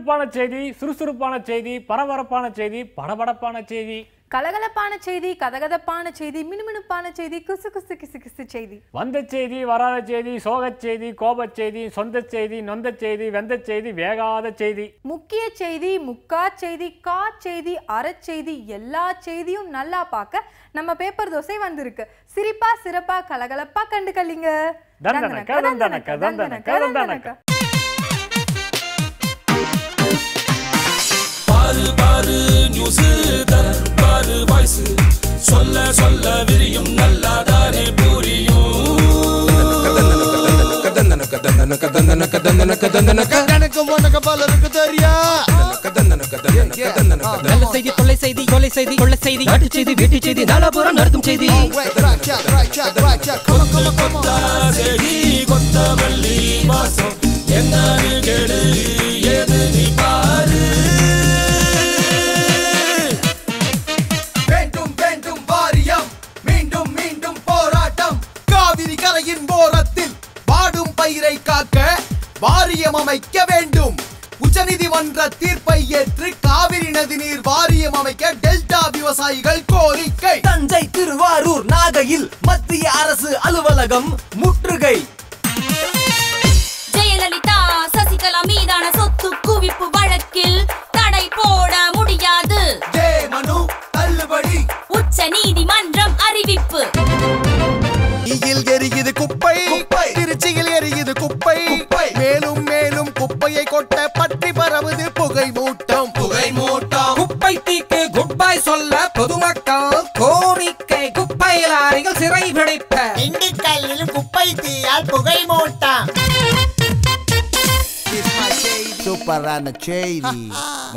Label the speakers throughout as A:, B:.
A: விறுவிறுப்பான செய்தி, சுறுசுறுப்பான செய்தி, பரபரப்பான செய்தி, படபடப்பான செய்தி,
B: கலகலப்பான செய்தி, கதகதப்பான செய்தி, மினுமினுப்பான செய்தி, குசு குசு கிசு கிசு செய்தி.
A: வந்த செய்தி, வராத செய்தி, சோகச் செய்தி, கோபச் செய்தி, சொந்த செய்தி, நொந்த செய்தி, வெந்த செய்தி, வேகாத செய்தி,
B: முக்கிய செய்தி, முக்கா செய்தி, கா செய்தி, அறச்செய்தி, எல்லா செய்தியும் நல்லா பார்க்க நம்ம பேப்பர் தோசை வந்திருக்கு. சிரிப்பா சிறப்பா கலகலப்பா கண்டுக்கலிங்க.
A: தந்தனக்க தந்தனக்க தந்தனக்க தந்தனக்க.
C: பாரு பாரு நியூஸ் பாரு வாய்ஸ் சொல்ல சொல்ல விரியும் நல்லாதானே புரியும்.
D: நல்ல செய்தி, கொள்ளை செய்தி, கொலை செய்தி, கொள்ளை செய்தி, நாட்டு செய்தி, வீட்டு செய்தி, நாலாபுரம் நடக்கும் செய்தி.
C: கொத்தமல்லி வாசம் என்னன்னு கேளு, ஏது நீ பாரு. வேண்டும் வேண்டும் வாரியம், மீண்டும் மீண்டும் போராட்டம். காவிரி கரையின் ஓரத்தில் வாடும் பயிரை காக்க வாரியம் அமைக்க வேண்டும். உச்சநீதிமன்ற தீர்ப்பை ஏற்று காவிரி நதிநீர் வாரியம் அமைக்க டெல்டா விவசாயிகள் கோரிக்கை. தஞ்சை, திருவாரூர், நாகையில் மத்திய அரசு அலுவலகம் முற்றுகை.
E: ஜெயலலிதா சசிகலா மீதான சொத்து குவிப்பு வழக்கில் தடை போட முடியாது.
C: மனு தள்ளுபடி.
E: உச்ச நீதிமன்றம் அறிவிப்பு.
F: எரியுது குப்பை, திருச்சியில் எரியுது குப்பை, மேலும் மேலும் குப்பையை கொட்ட பற்றி பரவுது புகை மூட்டம்.
D: குப்பை தீக்கு குட் பை சொல்ல பொதுமக்கள் கோரிக்கை. குப்பை லாரிகள் சிறை பிடிப்ப.
G: திண்டுக்கல்லில் குப்பை தீயால் புகை மூட்டம்.
F: சூப்பரான செய்தி,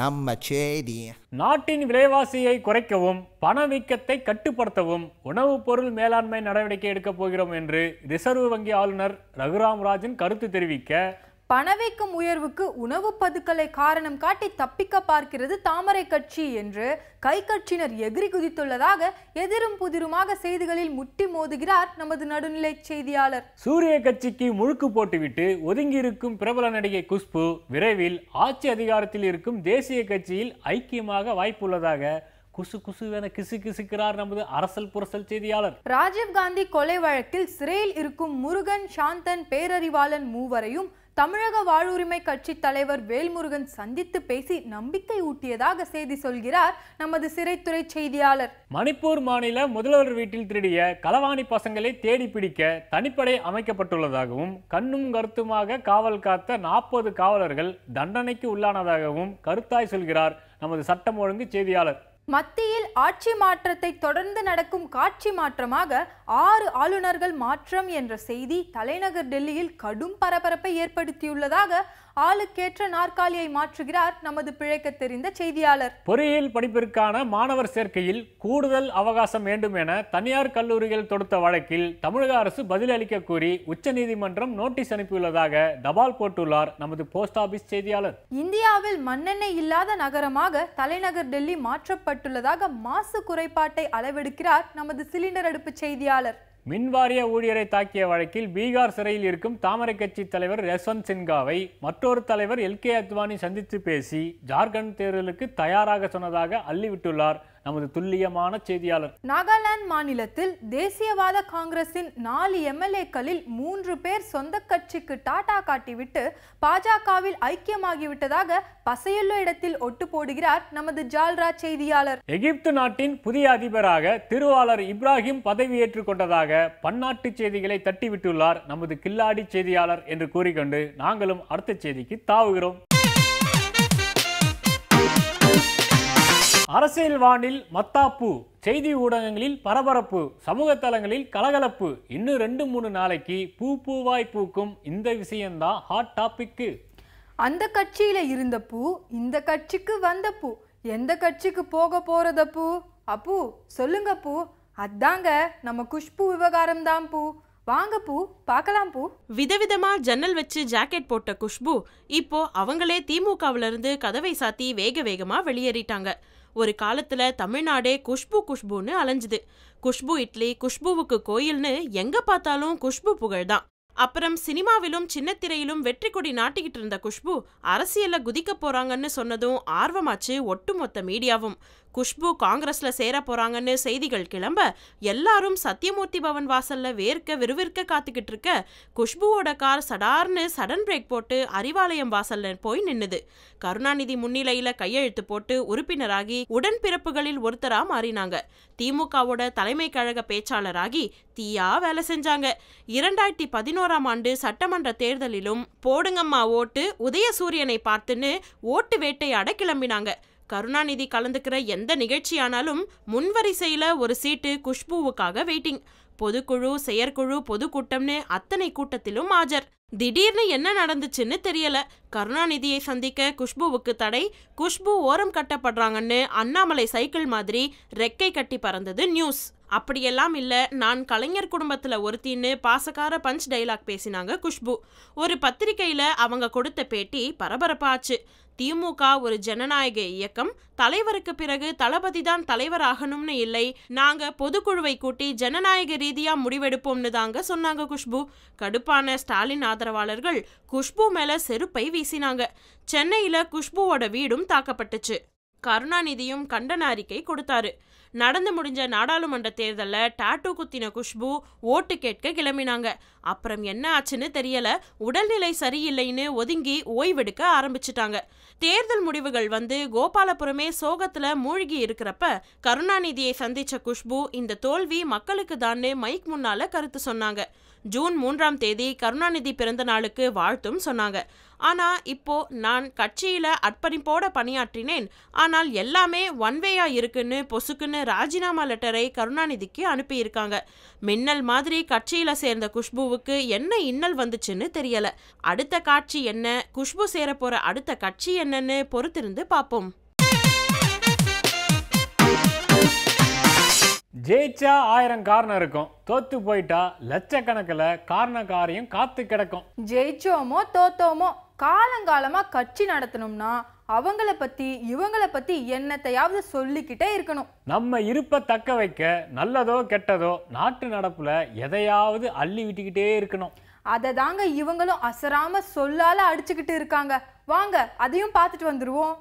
F: நம்ம செய்தி.
A: நாட்டின் விலைவாசியை குறைக்கவும் பணவீக்கத்தை கட்டுப்படுத்தவும் உணவுப் பொருள் மேலாண்மை நடவடிக்கை எடுக்கப் போகிறோம் என்று ரிசர்வ் வங்கி ஆளுநர் ரகுராம் ராஜன் கருத்து தெரிவிக்க,
B: பணவீக்கம் உயர்வுக்கு உணவு பதுக்கலை காரணம் காட்டி தப்பிக்க பார்க்கிறது தாமரை கட்சி என்று கை கட்சியினர் எகிரி குதித்துள்ளதாக எதிரும் புதிருமாக செய்திகளில் முட்டி மோதுகிறார் நமது நடுநிலை செய்தியாளர்.
A: சூரிய கட்சிக்கு முழுக்கு போட்டுவிட்டு ஒதுங்கியிருக்கும் பிரபல நடிகை குஷ்பு விரைவில் ஆட்சி அதிகாரத்தில் இருக்கும் தேசிய கட்சியில் ஐக்கியமாக வாய்ப்புள்ளதாக குசு குசுவென கிசு கிசுக்கிறார் நமது அரசல் புரசல் செய்தியாளர்.
B: ராஜீவ்காந்தி கொலை வழக்கில் சிறையில் இருக்கும் முருகன், சாந்தன், பேரறிவாளன் மூவரையும் தமிழக வாழ்வுரிமை கட்சி தலைவர் வேல்முருகன் சந்தித்து பேசி நம்பிக்கை ஊட்டியதாக செய்தி சொல்கிறார் நமது சிறைத்துறை செய்தியாளர்.
A: மணிப்பூர் மாநில முதல்வர் வீட்டில் திருடிய களவாணி பசங்களை தேடி பிடிக்க தனிப்படை அமைக்கப்பட்டுள்ளதாகவும் கண்ணும் கருத்துமாக காவல் காத்த 40 காவலர்கள் தண்டனைக்கு உள்ளானதாகவும் கருத்தாய் சொல்கிறார் நமது சட்டம் ஒழுங்கு செய்தியாளர்.
B: மத்தியில் ஆட்சி மாற்றத்தை தொடர்ந்து நடக்கும் காட்சி மாற்றமாக 6 ஆளுநர்கள் மாற்றம் என்ற செய்தி தலைநகர் டெல்லியில் கடும் பரபரப்பை ஏற்படுத்தியுள்ளதாக ஆளுக்கேற்ற நாற்காலியை மாற்றுகிறார் நமது பிழைக்க தெரிந்த செய்தியாளர்.
A: பொறியியல் படிப்பிற்கான மாணவர் சேர்க்கையில் கூடுதல் அவகாசம் வேண்டும் என தனியார் கல்லூரிகள் தொடுத்த வழக்கில் தமிழக அரசு பதிலளிக்க கோரி உச்சநீதிமன்றம் நோட்டீஸ் அனுப்பியுள்ளதாக தபால் போட்டுள்ளார் நமது போஸ்ட் ஆபீஸ் செய்தியாளர்.
B: இந்தியாவில் மண்ணெண்ணெய் இல்லாத நகரமாக தலைநகர் டெல்லி மாற்றப்பட்டுள்ளதாக மாசு குறைபாட்டை அளவெடுக்கிறார் நமது சிலிண்டர் அடுப்பு செய்தியாளர்.
A: மின்வாரிய ஊழியரை தாக்கிய வழக்கில் பீகார் சிறையில் இருக்கும் தாமரை கட்சி தலைவர் யஷ்வந்த் சின்ஹாவை மற்றொரு தலைவர் எல்கே அத்வானி சந்தித்து பேசி ஜார்க்கண்ட் தேர்தலுக்கு தயாராக சொன்னதாக அள்ளிவிட்டுள்ளார் நமது துல்லியமான செய்தியாளர்.
B: நாகாலாந்து மாநிலத்தில் தேசியவாத காங்கிரசின் 4 எம்எல்ஏக்களில் 3 பேர் சொந்த கட்சிக்கு டாடா காட்டிவிட்டு பாஜகவில் ஐக்கியமாகிவிட்டதாக பசையுள்ள இடத்தில் ஒட்டு போடுகிறார் நமது ஜால்ரா செய்தியாளர்.
A: எகிப்து நாட்டின் புதிய அதிபராக திருவாளர் இப்ராஹிம் பதவியேற்றுக் கொண்டதாக பன்னாட்டு செய்திகளை தட்டிவிட்டுள்ளார் நமது கில்லாடி செய்தியாளர் என்று கூறிக்கொண்டு நாங்களும் அடுத்த செய்திக்கு தாவுகிறோம். அரசியல் வானில் மத்தாப்பு, செய்தி ஊடகங்களில் பரபரப்பு, சமூக தளங்களில் கலகலப்பு. இன்னும் 2-3 நாளைக்கு பூ பூவாய் பூக்கும் இந்த விஷயம்தான் ஹாட் டாபிக்.
B: அந்த கட்சியில இருந்த பூ இந்த கட்சிக்கு வந்த பூ, எந்த கட்சிக்கு போக போறத பூ? அப்பு சொல்லுங்க பூ. அதாங்க நம்ம குஷ்பு விவகாரம் தான் பூ. வாங்க பூ, பார்க்கலாம் பூ.
H: விதவிதமா ஜன்னல் வச்சு ஜாக்கெட் போட்ட குஷ்பு இப்போ அவங்களே திமுகவில இருந்து கதவை சாத்தி வேக வேகமா வெளியேறிட்டாங்க. ஒரு காலத்துல தமிழ்நாடே குஷ்பு குஷ்புன்னு அலைஞ்சுது. குஷ்பு இட்லி, குஷ்புவுக்கு கோயில்னு எங்க பார்த்தாலும் குஷ்பு புகழ்தான். அப்புறம் சினிமாவிலும் சின்னத்திரையிலும் வெற்றி கொடி நாட்டிக்கிட்டு இருந்த குஷ்பு அரசியல்ல குதிக்க போறாங்கன்னு சொன்னதும் ஆர்வமாச்சு ஒட்டுமொத்த மீடியாவும். குஷ்பு காங்கிரஸ்ல சேர போறாங்கன்னு செய்திகள் கிளம்ப எல்லாரும் சத்தியமூர்த்தி பவன் வாசல்ல விறுவிறுக்க காத்துக்கிட்டு இருக்க குஷ்புவோட கார் சடார்னு சடன் பிரேக் போட்டு அறிவாலயம் வாசல்ல போய் நின்னுது. கருணாநிதி முன்னிலையில கையெழுத்து போட்டு உறுப்பினராகி உடன்பிறப்புகளில் ஒருத்தரா மாறினாங்க. திமுகவோட தலைமை கழக பேச்சாளராகி தீயா வேலை செஞ்சாங்க. 2011ஆம் ஆண்டு சட்டமன்ற தேர்தலிலும் போடுங்கம்மா ஓட்டு உதயசூரியனை பார்த்துன்னு ஓட்டு வேட்டையாட கிளம்பினாங்க. கருணாநிதி கலந்துக்கிற எந்த நிகழ்ச்சியானாலும் முன்வரிசையில ஒரு சீட்டு குஷ்புவுக்காக வெயிட்டிங். பொதுக்குழு, செயற்குழு, பொதுக்கூட்டம்னு அத்தனை கூட்டத்திலும் ஆஜர். திடீர்னு என்ன நடந்துச்சுன்னு தெரியல. கருணாநிதியை சந்திக்க குஷ்புவுக்கு தடை, குஷ்பு ஓரம் கட்டப்படுறாங்கன்னு அண்ணாமலை சைக்கிள் மாதிரி ரெக்கை கட்டி பறந்தது நியூஸ். அப்படியெல்லாம் இல்ல, நான் கலைஞர் குடும்பத்துல ஒருத்தின்னு பாசக்கார பஞ்ச் டைலாக் பேசினாங்க குஷ்பு. ஒரு பத்திரிகையில அவங்க கொடுத்த பேட்டி பரபரப்பாச்சு. திமுக ஒரு ஜனநாயக இயக்கம், தலைவருக்கு பிறகு தளபதி தான் தலைவர் ஆகணும்னு இல்லை, நாங்க பொதுக்குழுவை கூட்டி ஜனநாயக ரீதியா முடிவெடுப்போம்னு தாங்க சொன்னாங்க குஷ்பு. கடுப்பான ஸ்டாலின் ஆதரவாளர்கள் குஷ்பு மேல செருப்பை வீசினாங்க. சென்னையில குஷ்புவோட வீடும் தாக்கப்பட்டுச்சு. கருணாநிதியும் கண்டன அறிக்கை கொடுத்தாரு. நடந்து முடிஞ்ச நாடாளுமன்ற தேர்தல்ல டாட்டூ குத்தின குஷ்பு ஓட்டு கேட்க கிளம்பினாங்க. அப்புறம் என்ன ஆச்சுன்னு தெரியல, உடல்நிலை சரியில்லைன்னு ஒதுங்கி ஓய்வெடுக்க ஆரம்பிச்சுட்டாங்க. தேர்தல் முடிவுகள் வந்து கோபாலபுரமே சோகத்துல மூழ்கி இருக்கிறப்ப கருணாநிதியை சந்திச்ச குஷ்பு இந்த தோல்வி மக்களுக்கு தான்னு மைக் முன்னால கருத்து சொன்னாங்க. ஜூன் 3ஆம் தேதி கருணாநிதி பிறந்த நாளுக்கு வாழ்த்தும் சொன்னாங்க. ஆனா இப்போ நான் கட்சியில அர்ப்பணிப்போட பணியாற்றினேன், ஆனால் எல்லாமே ஒன்வேயா இருக்குன்னு பொசுக்குன்னு ராஜினாமா லெட்டரை கருணாநிதிக்கு அனுப்பியிருக்காங்க. மின்னல் மாதிரி கட்சியில சேர்ந்த குஷ்புவுக்கு என்ன இன்னல் வந்துச்சுன்னு தெரியல. அடுத்த காட்சி என்ன, குஷ்பு சேர போற அடுத்த கட்சி என்னன்னு பொறுத்திருந்து பார்ப்போம்.
A: ஜெயிச்சா 1000 காரணம் இருக்கும், தோத்து போயிட்டா லட்சக்கணக்கில் காரணக்காரையும் காத்து கிடக்கும்.
B: ஜெயிச்சோமோ தோத்தோமோ காலங்காலமா கட்சி நடத்தணும்னா அவங்கள பத்தி இவங்கள பத்தி என்னத்தையாவது சொல்லிக்கிட்டே இருக்கணும்.
A: நம்ம இருப்பை தக்க வைக்க நல்லதோ கெட்டதோ நாட்டு நடப்புல எதையாவது அள்ளி விட்டுக்கிட்டே இருக்கணும்.
B: அதை தாங்க இவங்களும் அசராம சொல்லால அடிச்சுக்கிட்டு இருக்காங்க. வாங்க அதையும் பார்த்துட்டு வந்துருவோம்.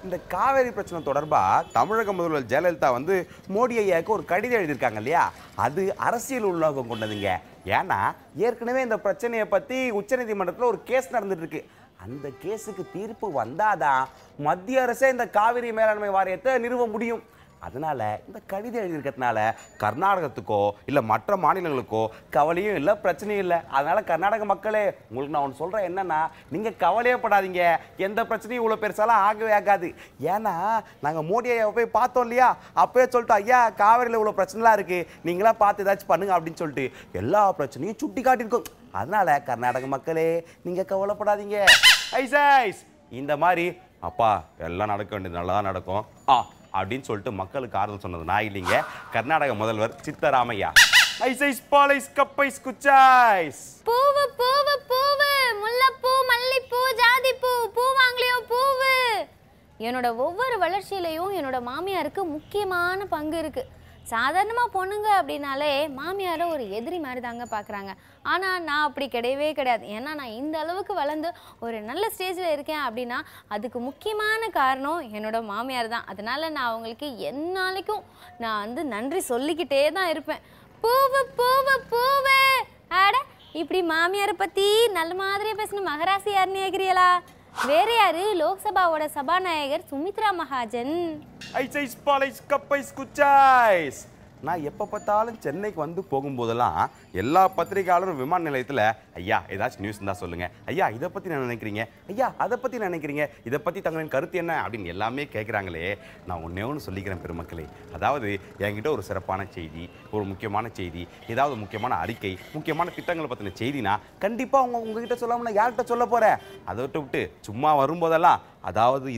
I: இந்த காவேரி பிரச்சனை தொடர்பா தமிழக முதல்வர் ஜெயலலிதா வந்து மோடி ஐயாவுக்கு ஒரு கடிதம் எழுதியிருக்காங்க இல்லையா, அது அரசியல் உள்நோக்கம் கொண்டதுங்க. ஏன்னா ஏற்கனவே இந்த பிரச்சனையை பத்தி உச்சநீதிமன்றத்தில் ஒரு கேஸ் நடந்துட்டு இருக்கு. அந்த கேஸுக்கு தீர்ப்பு வந்தாதான் மத்திய அரசே இந்த காவிரி மேலாண்மை வாரியத்தை நிறுவ முடியும். அதனால இந்த கடிதம் எழுதியிருக்கிறதுனால கர்நாடகத்துக்கோ இல்லை மற்ற மாநிலங்களுக்கோ கவலையும் இல்லை, பிரச்சனையும் இல்லை. அதனால கர்நாடக மக்களே, உங்களுக்கு நான் ஒன்று சொல்கிறேன் என்னன்னா, நீங்கள் கவலையே படாதீங்க, எந்த பிரச்சனையும் இவ்வளோ பெருசாலாம் ஆகவே ஆகாது. ஏன்னா நாங்கள் மோடி ஐயாவை போய் பார்த்தோம் இல்லையா, அப்போயே சொல்லிட்டோம், ஐயா காவிரியில் இவ்வளோ பிரச்சனைலாம் இருக்குது, நீங்களா பார்த்து ஏதாச்சும் பண்ணுங்க அப்படின்னு சொல்லிட்டு எல்லா பிரச்சனையும் சுட்டி காட்டியிருக்கோம். அதனால கர்நாடக மக்களே நீங்கள் கவலைப்படாதீங்க. இந்த மாதிரி அப்பா எல்லாம் நடக்க வேண்டியது நல்லா நடக்கும் அப்படின்னு சொல்லிட்டு மக்களுக்கு ஆறுதல் சொன்னது நான் இல்லைங்க, கர்நாடக முதல்வர் சித்தராமையா.
J: பூவு பூவு பூவு, முல்லைப்பூ மல்லிப்பூ ஜாதிப்பூ, பூவாங்கலியோ பூவு. என்னோட ஒவ்வொரு வளர்ச்சியிலையும் என்னோட மாமியாருக்கு முக்கியமான பங்கு இருக்கு. சாதாரணமாக பொண்ணுங்க அப்படின்னாலே மாமியாரை ஒரு எதிரி மாதிரி தாங்க பார்க்குறாங்க. ஆனால் நான் அப்படி கிடையவே கிடையாது. ஏன்னா நான் இந்த அளவுக்கு வளர்ந்து ஒரு நல்ல ஸ்டேஜில் இருக்கேன் அப்படின்னா அதுக்கு முக்கியமான காரணம் என்னோட மாமியார் தான். அதனால் நான் அவங்களுக்கு எந்நாளைக்கும் நான் வந்து நன்றி சொல்லிக்கிட்டே தான் இருப்பேன். பூவு பூவு பூவு. ஆட இப்படி மாமியாரை பற்றி நல்ல மாதிரியே பேசணும். மகராசி யாருன்னு கேட்குறீங்களா? வேற யாரு? லோக்சபாவோட சபாநாயகர் சுமித்ரா மகாஜன்.
I: நான் எப்போ பார்த்தாலும் சென்னைக்கு வந்து போகும்போதெல்லாம் எல்லா பத்திரிகையாளரும் விமான நிலையத்தில் ஐயா ஏதாச்சும் நியூஸ் இருந்தால் சொல்லுங்கள், ஐயா இதை பற்றி நான் நினைக்கிறீங்க, ஐயா அதை பற்றி நினைக்கிறீங்க, இதை பற்றி தங்களின் கருத்து என்ன அப்படின்னு எல்லாமே கேட்குறாங்களே. நான் ஒன்றே ஒன்று சொல்லிக்கிறேன் பெருமக்களே, அதாவது என்கிட்ட ஒரு சிறப்பான செய்தி, ஒரு முக்கியமான செய்தி, ஏதாவது முக்கியமான அறிக்கை, முக்கியமான திட்டங்களை பற்றின செய்தினா கண்டிப்பாக உங்ககிட்ட சொல்லாமல் யார்கிட்ட சொல்ல போகிறேன். அதை விட்டு சும்மா வரும்போதெல்லாம் அதாவது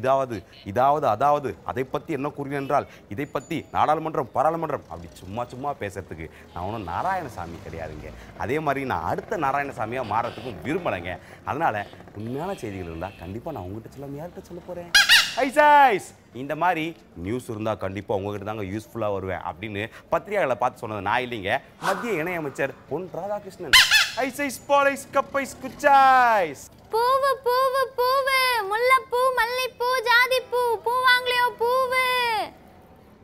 I: அதாவது அதை பற்றி என்ன கூறினேன் என்றால் இதை பற்றி நாடாளுமன்றம் பாராளுமன்றம் அப்படி சும்மா பேசுறதுக்கு நான் ஒன்றும் நாராயணசாமி கிடையாது. கிடையாதுங்க. அதே மாதிரி நான் அடுத்த நாராயணசாமியாக மாறத்துக்கும் விரும்பலைங்க. அதனால் உண்மையான செய்திகள் இருந்தால் கண்டிப்பாக நான் உங்கள்கிட்ட சொல்லாமல் யார்கிட்ட சொல்ல போகிறேன்? ஐசாய்ஸ் இந்த மாதிரி நியூஸ் இருந்தால் கண்டிப்பாக உங்ககிட்ட தாங்க யூஸ்ஃபுல்லாக வருவேன் அப்படின்னு பத்திரிகைகளை பார்த்து சொன்னது நான் இல்லைங்க, மத்திய இணையமைச்சர் பொன் ராதாகிருஷ்ணன். ஐசைஸ் பாலைஸ் கப்பைஸ் குச்சாய்ஸ்
J: பூவு பூவு பூவு முல்லைப்பூ மல்லிப்பூ ஜாதிப்பூ பூவாங்கலையோ பூவு.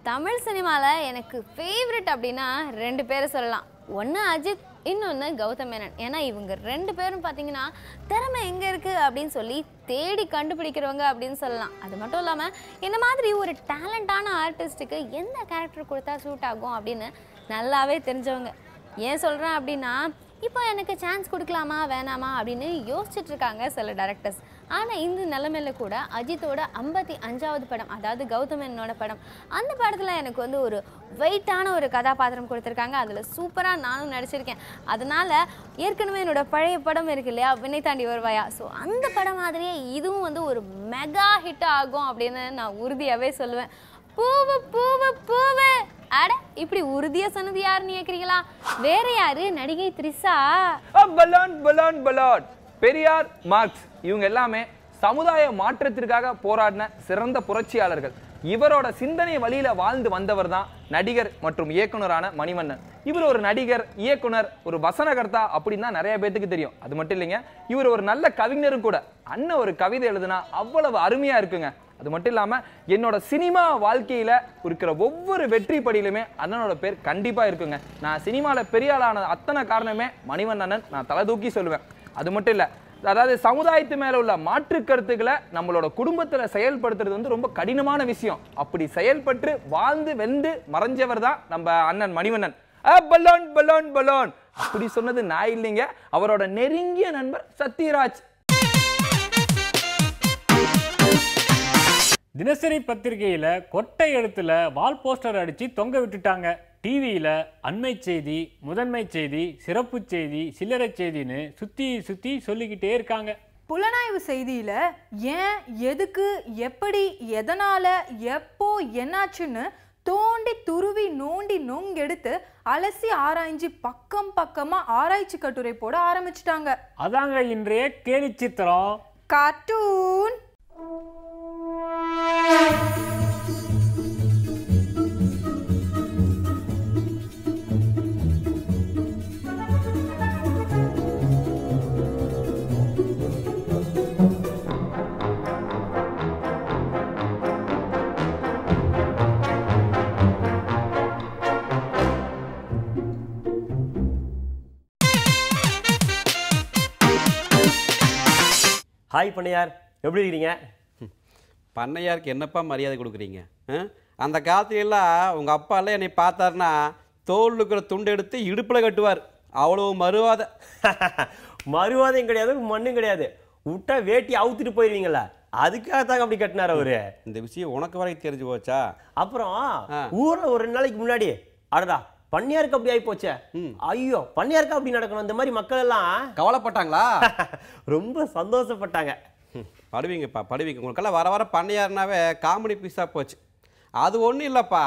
J: தமிழ் சினிமாவில் எனக்கு ஃபேவரட் அப்படின்னா 2 பேரை சொல்லலாம். ஒன்று அஜித், இன்னொன்று கௌதம் மேனன். ஏன்னா இவங்க 2 பேரும் பார்த்தீங்கன்னா திறமை எங்கே இருக்குது அப்படின்னு சொல்லி தேடி கண்டுபிடிக்கிறவங்க அப்படின்னு சொல்லலாம். அது மட்டும் இல்லாமல் இந்த மாதிரி ஒரு டேலண்டான ஆர்டிஸ்ட்டுக்கு எந்த கேரக்டர் கொடுத்தா சூட் ஆகும் அப்படின்னு நல்லாவே தெரிஞ்சவங்க. ஏன் சொல்கிறேன் அப்படின்னா இப்போ எனக்கு சான்ஸ் கொடுக்கலாமா வேணாமா அப்படின்னு யோசிச்சுட்டு இருக்காங்க சில டைரக்டர்ஸ். ஆனால் இந்த நிலைமையில கூட அஜித்தோட 55வது படம், அதாவது கௌதம் மேனனோட படம், அந்த படத்தில் எனக்கு வந்து ஒரு வெயிட்டான ஒரு கதாபாத்திரம் கொடுத்துருக்காங்க. அதில் சூப்பராக நானும் நடிச்சிருக்கேன். அதனால் ஏற்கனவே என்னோட பழைய படம் இருக்கு இல்லையா, விண்ணை தாண்டி வருவாயா, ஸோ அந்த படம் மாதிரியே இதுவும் வந்து ஒரு மெகா ஹிட் ஆகும் அப்படின்னு நான் உறுதியாகவே சொல்லுவேன். பூவு பூவு பூவு. அட இப்படி உறுதியா சொன்னது யாருன்னு கேக்குறீங்களா? வேற யாரு? நடிகை த்ரிஷா.
K: பலோன் பலோன் பலோன். பெரியார், மார்க்ஸ் இவங்க எல்லாமே சமுதாய மாற்றத்திற்காக போராடின சிறந்த புரட்சியாளர்கள். இவரோட சிந்தனை வழியில வாழ்ந்து வந்தவர் தான் நடிகர் மற்றும் இயக்குனரான மணிவண்ணன். இவர் ஒரு நடிகர், இயக்குனர், ஒரு வசனகர்த்தா அப்படின்னு தான் நிறைய பேத்துக்கு தெரியும். அது மட்டும் இல்லைங்க, இவர் ஒரு நல்ல கவிஞரும் கூட. அண்ணன் ஒரு கவிதை எழுதுனா அவ்வளவு அருமையா இருக்குங்க. அது மட்டும் இல்லாமல் என்னோட சினிமா வாழ்க்கையில் இருக்கிற ஒவ்வொரு வெற்றி படியிலுமே அண்ணனோட பேர் கண்டிப்பாக இருக்குங்க. நான் சினிமாவில் பெரிய ஆளான அத்தனை காரணமே மணிவண்ணன் நான் தலை தூக்கி சொல்லுவேன். அது மட்டும் இல்லை, அதாவது சமுதாயத்து மேலே உள்ள மாற்று கருத்துக்களை நம்மளோட குடும்பத்தில் செயல்படுத்துறது வந்து ரொம்ப கடினமான விஷயம். அப்படி செயல்பட்டு வாழ்ந்து வெந்து மறைஞ்சவர் தான் நம்ம அண்ணன் மணிவண்ணன். பலோன் பலோன் பலோன் அப்படி சொன்னது நான் இல்லைங்க, அவரோட நெருங்கிய நண்பர் சத்யராஜ்.
A: தினசரி பத்திரிகையில் கொட்டை எழுத்துல வால் போஸ்டர் அடித்து தொங்க விட்டுட்டாங்க. டிவியில் அண்மை செய்தி, முதன்மை செய்தி, சிறப்பு செய்தி, சில்லறை செய்தின்னு சுற்றி சொல்லிக்கிட்டே இருக்காங்க.
B: புலனாய்வு செய்தியில் ஏன், எதுக்கு, எப்படி, எதனால், எப்போ, என்னாச்சுன்னு தோண்டி துருவி நோண்டி நொங்கெடுத்து அலசி ஆராய்ச்சி பக்கமாக ஆராய்ச்சி கட்டுரை போட ஆரம்பிச்சிட்டாங்க.
A: அதாங்க இன்றைய கேலிச்சித்திரம்
B: கார்ட்டூன்.
L: ஹாய் பண்ணையார், எப்படி இருக்கிறீங்க?
M: பண்ணையாருக்கு என்னப்பா மரியாதை கொடுக்குறீங்க? அந்த காலத்துலலாம் உங்கள் அப்பாலாம் என்னை பார்த்தாருன்னா தோல் இருக்கிற துண்டு எடுத்து இடுப்பில் கட்டுவார். அவ்வளோ மறுவாதை.
L: மறுவாதையும் கிடையாது, மண்ணும் கிடையாது. விட்டா வேட்டி அவுத்துட்டு போயிருவீங்களா, அதுக்காக தாங்க அப்படி கட்டினார் அவரு.
M: இந்த விஷயம் உனக்கு வரைக்கும் தெரிஞ்சு போச்சா?
L: அப்புறம் ஊரில் ஒரு 2 நாளைக்கு முன்னாடி அடடா பண்ணையாருக்கு அப்படி ஆகி போச்சே, ஐயோ பண்ணையாருக்கு அப்படி நடக்கணும், இந்த மாதிரி மக்கள் எல்லாம்
M: கவலைப்பட்டாங்களா?
L: ரொம்ப சந்தோஷப்பட்டாங்க.
M: படுவீங்கப்பா படுவீங்க. உங்களுக்கெல்லாம் வர வர பண்ணையாருனாவே காமெடி பீஸாக போச்சு. அது ஒன்றும் இல்லைப்பா,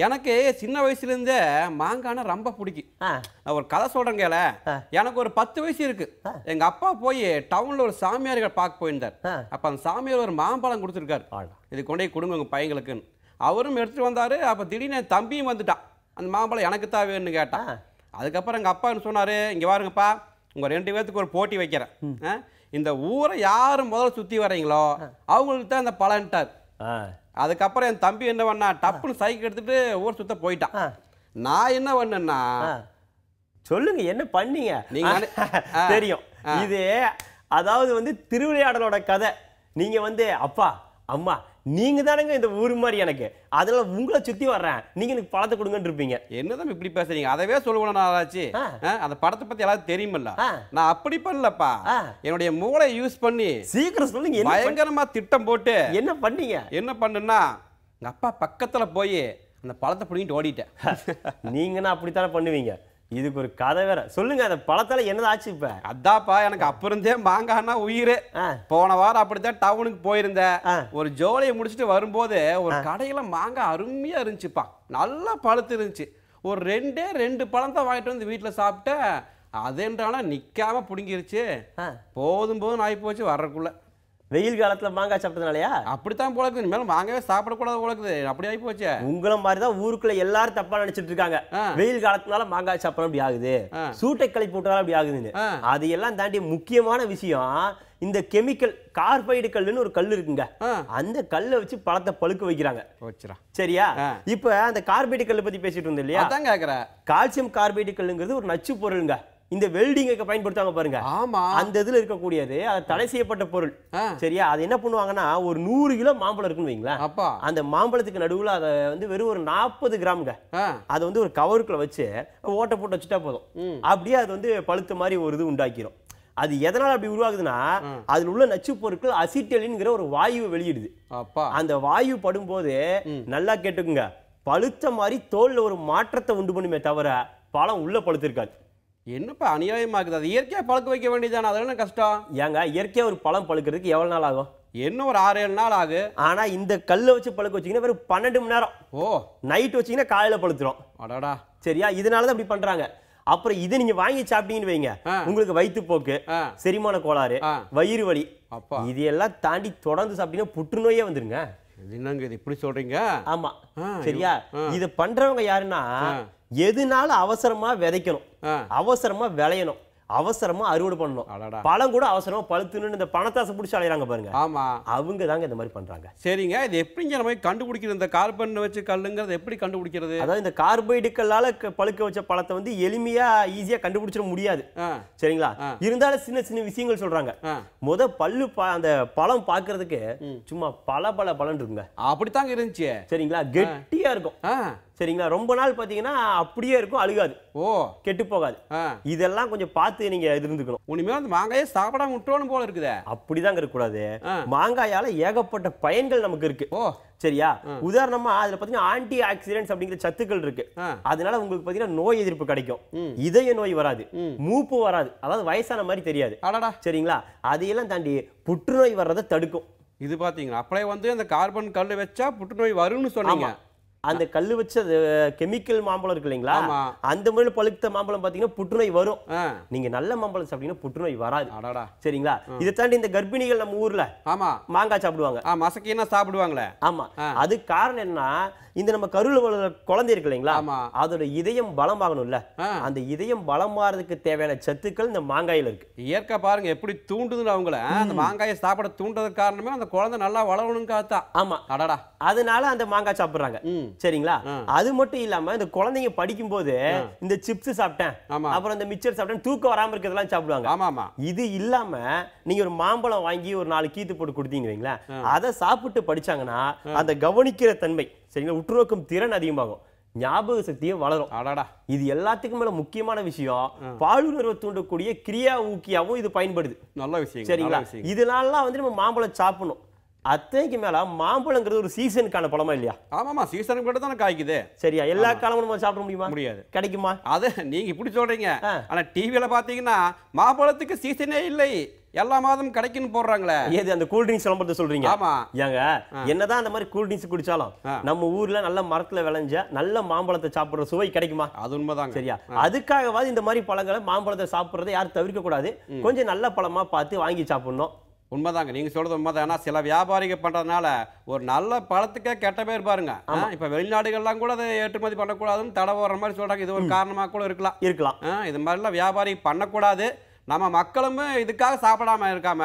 M: எனக்கு சின்ன வயசுலேருந்தே மாங்கானா ரொம்ப பிடிக்கும். நான் ஒரு கதை சொல்கிறேன் கேள. எனக்கு ஒரு 10 வயசு இருக்கு. எங்கள் அப்பா போய் டவுனில் ஒரு சாமியார்கள் பார்க்க போயிருந்தார். அப்போ அந்த சாமியார் ஒரு மாம்பழம் கொடுத்துருக்காரு, இது கொண்டே கொடுங்க உங்கள் பையங்களுக்குன்னு. அவரும் எடுத்துகிட்டு வந்தார். அப்போ திடீர்னு என் தம்பியும் வந்துட்டான். அந்த மாம்பழம் எனக்கு தான் வேணும்னு கேட்டான். அதுக்கப்புறம் எங்கள் அப்பா சொன்னார், இங்கே பாருங்கப்பா, உங்கள் 2 பேர்த்துக்கு ஒரு போட்டி வைக்கிறேன். இந்த ஊரை யார் முதல்ல சுற்றி வரீங்களோ அவங்களுக்கு தான் இந்த பலன்ட்டார். அதுக்கப்புறம் என் தம்பி என்ன பண்ணா, டப்புன்னு சைக்கிள் எடுத்துட்டு ஊர் சுத்த போயிட்டான். நான் என்ன பண்ணேன்னா,
L: சொல்லுங்க என்ன பண்ணீங்க? நீங்க தெரியும் இது, அதாவது வந்து திருவிளையாடலோட கதை. நீங்க வந்து அப்பா அம்மா நீங்க தானங்க இந்த ஊர் மாதிரி, எனக்கு அதனால உங்களை சுத்தி வர்றேன், நீங்க எனக்கு பழத்தை கொடுங்கன்னு இருப்பீங்க.
M: என்னதான் இப்படி பேசுறீங்க? அதவே சொல்லுவேன் ஆச்சு. அந்த படத்தை பத்தி எல்லாரும் தெரியுமில்ல. நான் அப்படி பண்ணலப்பா, என்னுடைய மூளை யூஸ் பண்ணி
L: சீக்கிரம் சொல்லுங்க.
M: பயங்கரமா திட்டம் போட்டு
L: என்ன பண்ணீங்க?
M: என்ன பண்ணுன்னா, எங்க அப்பா பக்கத்துல போய் அந்த பழத்தை பிடிங்கிட்டு ஓடிட்டேன்.
L: நீங்கன்னா அப்படித்தானே பண்ணுவீங்க. இதுக்கு ஒரு கதை வேற சொல்லுங்க. அந்த பழத்தால என்னதாச்சு? இப்ப
M: அதாப்பா, எனக்கு அப்ப இருந்தே மாங்கானா உயிர். போன வாரம் அப்படித்தான் டவுனுக்கு போயிருந்தேன். ஒரு ஜோலியை முடிச்சுட்டு வரும்போது ஒரு கடையில மாங்காய் அருமையா இருந்துச்சுப்பா, நல்லா பழுத்து இருந்துச்சு. ஒரு 2 பழம் தான் வாங்கிட்டு வந்து வீட்டில் சாப்பிட்டேன். அதுன்றானா நிற்காம பிடுங்கிருச்சு. போதும் ஆகி போச்சு வர்றதுக்குள்ள.
L: வெயில் காலத்துல மாங்காய் சாப்பிட்டதுனாலயா?
M: அப்படித்தான் போல இருக்குது. இனிமேல் மாங்காவே சாப்பிடக்கூடாது போல இருக்குது. அப்படி ஆகி போச்சு.
L: உங்களை மாதிரி தான் ஊருக்குள்ள எல்லாரும் தப்பா நினைச்சிட்டு இருக்காங்க. வெயில் காலத்துனால மாங்காய் சாப்பிடணும் அப்படி ஆகுது, சூட்டை கிளப்பி போட்டாலும் அப்படி ஆகுதுன்னு. அதையெல்லாம் தாண்டி முக்கியமான விஷயம் இந்த கெமிக்கல் கார்பைடு கல்லுன்னு ஒரு கல் இருக்குங்க. அந்த கல்லை வச்சு பழத்தை பழுக்க வைக்கிறாங்க. சரியா? இப்ப அந்த கார்பைடு கல்லை பத்தி பேசிட்டு இருந்தோம் இல்லையா?
M: அதான் கேக்குறேன்.
L: கால்சியம் கார்பைடு கல்லுங்கிறது ஒரு நச்சு பொருளுங்க. இந்த வெல்டிங்க்கு பயன்படுத்தாங்க பாருங்க.
M: ஆமா.
L: அந்த இதுல இருக்கக்கூடியது அது தடை செய்யப்பட்ட பொருள். சரியா? அது என்ன பண்ணுவாங்கன்னா ஒரு 100 கிலோ மாம்பழம் இருக்குன்னு வைங்களேன். அந்த மாம்பழத்துக்கு நடுவுல அதை வந்து வெறும் ஒரு 40 கிராம்ங்க அதை வந்து ஒரு கவருக்குள்ள வச்சு ஓட்டை போட்டு வச்சுட்டா போதும். அப்படியே அது வந்து பழுத்த மாதிரி ஒரு இது உண்டாக்கிரும். அது எதனால அப்படி உருவாகுதுன்னா அதுல உள்ள நச்சு பொருட்கள் அசிட்டலின்ங்கிற ஒரு வாயுவை வெளியிடுது. அந்த வாயு படும்போது நல்லா கேட்டுக்குங்க, பழுத்த மாதிரி தோல்ல ஒரு மாற்றத்தை உண்டு பண்ணுமே தவிர பழம் உள்ள பழுத்திருக்காது.
M: என்னப்பா அநியாயமாக்குது? அது இயற்கையா பழுக்க வைக்க வேண்டியதானே, அது என்ன கஷ்டம்?
L: ஏங்க இயற்கையா ஒரு பழம் பழுக்கிறதுக்கு எவ்வளவு நாள் ஆகும்?
M: என்ன ஒரு 6-7 நாள் ஆகும்.
L: ஆனா இந்த கல்லை வச்சு பழுக்க வச்சீங்கன்னா வெறும் 12 மணி நேரம். நைட் வச்சீங்கன்னா காலையில பழுத்துரும்.
M: அடடா.
L: சரியா? இதனாலதான் அப்படி பண்றாங்க. அப்புறம் இதை நீங்க வாங்கி சாப்பிட்டீங்கன்னு வைங்க, உங்களுக்கு வயிற்றுப்போக்கு, செரிமான கோளாறு, வயிறு வலி, இது எல்லாம் தாண்டி தொடர்ந்து சாப்பிட்டீங்கன்னா புற்றுநோயே வந்துருங்க.
M: என்னங்க இது இப்படி சொல்றீங்க?
L: ஆமா. சரியா? இத பண்றவங்க யாருன்னா எதுனால அவசரமா விதைக்கணும், அவசரமா விளையணும், அவசரமா அறுவடை பண்ணணும், பழம் கூட அவசரமா பழுத்துன்னு இந்த பணத்தாசை பிடிச்சி அலையறாங்க பாருங்க.
M: ஆமா,
L: அவங்க தாங்க இந்த மாதிரி பண்றாங்க.
M: சரிங்க, இது எப்படிங்க நம்ம கண்டுபிடிக்கிறது? இந்த கார்பன் வச்சு கல்லுங்கிறது எப்படி கண்டுபிடிக்கிறது?
L: அதாவது இந்த கார்பைடு கல்லால பழுக்க வச்ச பழத்தை வந்து எளிமையா ஈஸியா கண்டுபிடிச்சிட முடியாது. சரிங்களா? இருந்தாலும் சின்ன சின்ன விஷயங்கள் சொல்றாங்க. பல்லு அந்த பழம் பாக்குறதுக்கு சும்மா பல இருக்குங்க.
M: அப்படித்தாங்க இருந்துச்சு.
L: சரிங்களா? கெட்டியா இருக்கும். சரிங்களா? ரொம்ப நாள் பாத்தீங்கன்னா அப்படியே இருக்கும், அழுகாது, கெட்டு போகாது. இதெல்லாம் கொஞ்சம் பார்த்து நீங்க இருந்துக்கணும்.
M: உனிமே அந்த மாங்காயை சாப்பிடாம விட்டுறணும் போல இருக்குது.
L: அப்படிதான் இருக்கக்கூடாது. மாங்காயால ஏகப்பட்ட பயன்கள் நமக்கு இருக்கு. சரியா? உதாரணமா அதுல பாத்தீங்கன்னா ஆன்டி ஆக்சிடென்ட்ஸ் அப்படிங்கிற சத்துக்கள் இருக்கு. அதனால உங்களுக்கு பாத்தீங்கன்னா நோய் எதிர்ப்பு கிடைக்கும், இதய நோய் வராது, மூப்பு வராது, அதாவது வயசான மாதிரி தெரியாது. சரிங்களா? அதையெல்லாம் தாண்டி புற்றுநோய் வர்றதை தடுக்கும்.
M: இது பாத்தீங்களா? அப்படியே வந்து அந்த கார்பன் கல்லு வச்சா புற்றுநோய் வரும்னு சொன்னீங்க.
L: அந்த கல்லு வச்ச கெமிக்கல் மாம்பழம் இருக்கு இல்லைங்களா, அந்த முறையில பழுத்த மாம்பழம் பாத்தீங்கன்னா புற்றுநோய் வரும். நீங்க நல்ல மாம்பழம் சாப்பிட்டீங்கன்னா புற்றுநோய் வராது. சரிங்களா? இதை தாண்டி இந்த கர்ப்பிணிகள் நம்ம ஊர்ல மாங்காய் சாப்பிடுவாங்க,
M: மசக்கினா சாப்பிடுவாங்களே.
L: ஆமா. அது காரணம் என்ன? இந்த நம்ம கருவுல வளர்ற குழந்தை இருக்கு இல்லைங்களா, அதோட இதயம் பலமாகணும்ல, அந்த இதயம் பலமாறதுக்கு தேவையான சத்துக்கள் இந்த மாங்காயில இருக்கு.
M: இயற்கை பாருங்க எப்படி தூண்டுதுன்னு அவங்கள அந்த மாங்காயை சாப்பிட தூண்டதுக்கு காரணமே அந்த குழந்தை நல்லா வளரணும் காத்தா.
L: ஆமா. அதனால அந்த மாங்காய் சாப்பிடுறாங்க. சரிங்களா? அது மட்டும் இல்லாம இந்த குழந்தைங்க படிக்கும் போது இந்த சிப்ஸ் சாப்பிட்டேன், அப்புறம் இந்த மிச்சர் சாப்பிட்டேன், தூக்கம் வராம இருக்கிறதெல்லாம் சாப்பிடுவாங்க. இது இல்லாம நீங்க ஒரு மாம்பழம் வாங்கி ஒரு 4 கீத்து போட்டு கொடுத்தீங்க வைங்களா, அதை சாப்பிட்டு படிச்சாங்கன்னா அந்த கவனிக்கிற தன்மை, சரிங்களா, உற்றுநோக்கும் திறன் அதிகமாகும், ஞாபக சக்தியை வளரும். இது எல்லாத்துக்கும் மேல முக்கியமான விஷயம், பாலுணர்வை தூண்டக்கூடிய கிரியா ஊக்கியாவும் இது பயன்படுது.
M: நல்ல விஷயம்.
L: சரிங்களா? இதனால வந்து நம்ம மாம்பழம் சாப்பிடணும். அத்தைக்கு மேல மாம்பழங்கிறது ஒரு சீசனுக்கான பழமா இல்லையா?
M: ஆமாமா, சீசனுக்கு மட்டும் தானே காய்க்குது.
L: சரியா? எல்லா காலமும் நம்ம சாப்பிட முடியுமா?
M: முடியாது.
L: கிடைக்குமா?
M: அது நீங்க இப்படி சொல்றீங்க. ஆனா டிவில பாத்தீங்கன்னா மாம்பழத்துக்கு சீசனே இல்லை, எல்லா மாதமும் கிடைக்குன்னு போடுறாங்களே.
L: ஏது அந்த கூல் ட்ரிங்க்ஸ் விளம்பரத்தை சொல்றீங்க?
M: ஆமா.
L: ஏங்க என்னதான் அந்த மாதிரி கூல் ட்ரிங்க்ஸ் குடிச்சாலும் நம்ம ஊர்ல நல்ல மரத்துல விளைஞ்ச நல்ல மாம்பழத்தை சாப்பிடுற சுவை கிடைக்குமா?
M: அது உண்மைதாங்க.
L: சரியா? அதுக்காகவாது இந்த மாதிரி பழங்களை மாம்பழத்தை சாப்பிடுறதை யாரும் தவிர்க்க கூடாது. கொஞ்சம் நல்ல பழமா பார்த்து வாங்கி சாப்பிடணும்.
M: உண்மைதாங்க, நீங்க சொல்றது உண்மைதான். ஏன்னா சில வியாபாரிகள் பண்றதுனால ஒரு நல்ல பழத்துக்கே கெட்ட பேர் பாருங்க. இப்ப வெளிநாடுகள்லாம் கூட அதை ஏற்றுமதி பண்ணக்கூடாதுன்னு தடை வர்ற மாதிரி சொல்றாங்க. இது ஒரு காரணமா கூட இருக்கலாம். இது மாதிரிலாம் வியாபாரி பண்ணக்கூடாது. நம்ம மக்களும் இதுக்காக சாப்பிடாம இருக்காம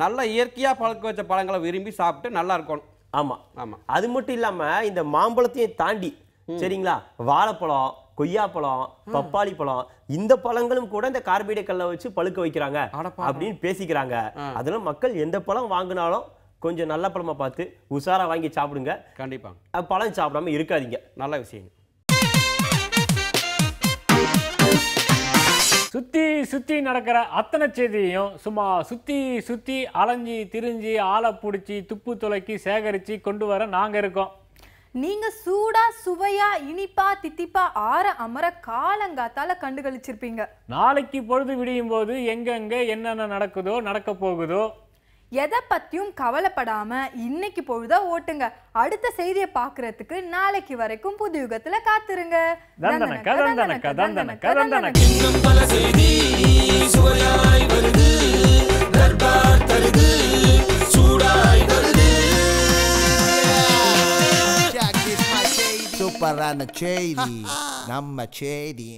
M: நல்ல இயற்கையா பழக்க வச்ச பழங்களை விரும்பி சாப்பிட்டு நல்லா இருக்கணும்.
L: ஆமா ஆமா. அது மட்டும் இல்லாம இந்த மாம்பழத்தையும் தாண்டி, சரிங்களா, வாழைப்பழம், கொய்யாப்பழம், பப்பாளி பழம், இந்த பழங்களும் கூட இந்த கார்பைடு கல்லை வச்சு பழுக்க வைக்கிறாங்க அப்படின்னு பேசிக்கிறாங்க. அதனால மக்கள் எந்த பழம் வாங்கினாலும் கொஞ்சம் நல்ல பழமா பார்த்து உஷாரா வாங்கி சாப்பிடுங்க.
M: கண்டிப்பா.
L: பழம் சாப்பிடாம இருக்காதீங்க.
M: நல்ல விஷயம்.
A: சுத்தி சுத்தி நடக்கிற அத்தனை செய்தியையும் சும்மா சுத்தி அலைஞ்சி திரிஞ்சு ஆளை பிடிச்சி துப்பு துளைக்கி சேகரித்து கொண்டு வர நாங்கள் இருக்கோம்.
B: நீங்க சூடா சுவையா இனிப்பா தித்திப்பா ஆற அமர காலங்காத்தால கண்டுகளிச்சிருப்பீங்க.
A: நாளைக்கு பொழுது விடியும் போது எங்கெங்க என்னென்ன நடக்குதோ நடக்க போகுதோ
B: எதை பத்தியும் கவலைப்படாம இன்னைக்கு பொழுதா ஓட்டுங்க. அடுத்த செய்தியை பாக்குறதுக்கு நாளைக்கு வரைக்கும் புது யுகத்துல காத்துருங்க.
N: பல செய்தி சுவையாய் வருது, தர்பார் தருது, சூடாய் வருது.
F: சூப்பரான செய்தி, நம்ம செய்தி.